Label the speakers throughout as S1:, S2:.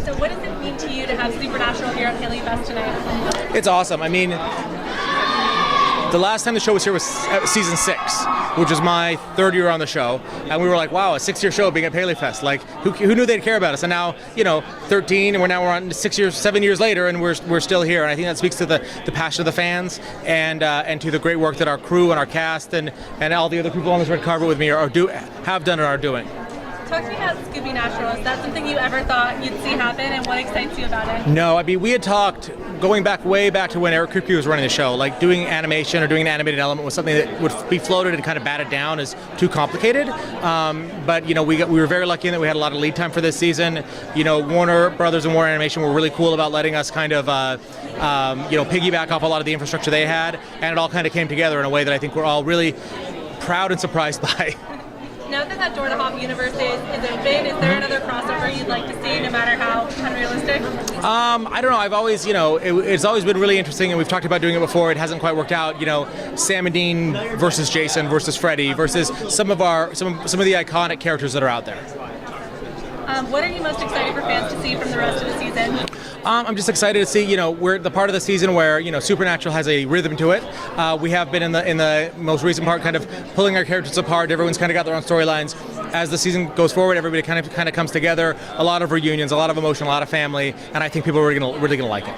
S1: So what does it mean to you to have Supernatural here at PaleyFest tonight?
S2: It's awesome. I mean, the last time the show was here was season 6, which was my 3rd year on the show, and we were like, wow, a 6-year show being at PaleyFest. Like, who knew they'd care about us? And now, 13, and we're on 7 years later, and we're still here. And I think that speaks to the passion of the fans and to the great work that our crew and our cast and all the other people on this red carpet with me have done and are doing.
S1: Talk to me about Scooby Natural. Is that something you ever thought you'd see happen, and what excites you about it?
S2: No, I mean, we had talked going way back to when Eric Kripke was running the show, like doing animation or doing an animated element was something that would be floated and kind of batted down as too complicated. But we were very lucky in that we had a lot of lead time for this season. Warner Brothers and Warner Animation were really cool about letting us kind of piggyback off a lot of the infrastructure they had, and it all kind of came together in a way that I think we're all really proud and surprised by.
S1: Now that Door to Hop universe is open, is there another crossover you'd like to see, no matter how unrealistic?
S2: I don't know. I've always, it's always been really interesting, and we've talked about doing it before. It hasn't quite worked out. Sam and Dean versus Jason versus Freddy versus some of the iconic characters that are out there.
S1: What are you most excited for fans to see from the rest of the season?
S2: I'm just excited to see, we're the part of the season where, Supernatural has a rhythm to it. We have been in the most recent part kind of pulling our characters apart. Everyone's kind of got their own storylines. As the season goes forward, everybody kind of comes together. A lot of reunions, a lot of emotion, a lot of family, and I think people are really gonna like it.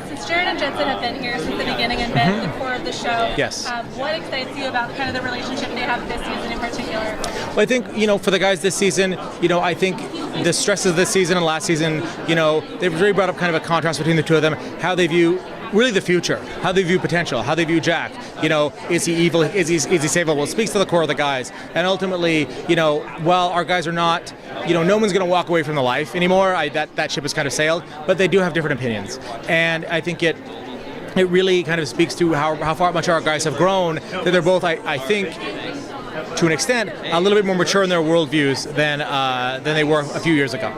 S1: Since Jared and Jensen have been here since the beginning and been the core of the show,
S2: yes.
S1: What excites you about kind of the relationship they have this season in particular?
S2: Well, I think, for the guys this season, I think the stresses of this season and last season, they've really brought up kind of a contrast between the two of them, how they view really the future, how they view potential, how they view Jack. Is he evil? Is he savable? It speaks to the core of the guys. And ultimately, while our guys are not, no one's going to walk away from the life anymore. That ship has kind of sailed, but they do have different opinions. And I think it really kind of speaks to how far much our guys have grown, that they're both, I think, to an extent, a little bit more mature in their worldviews than they were a few years ago.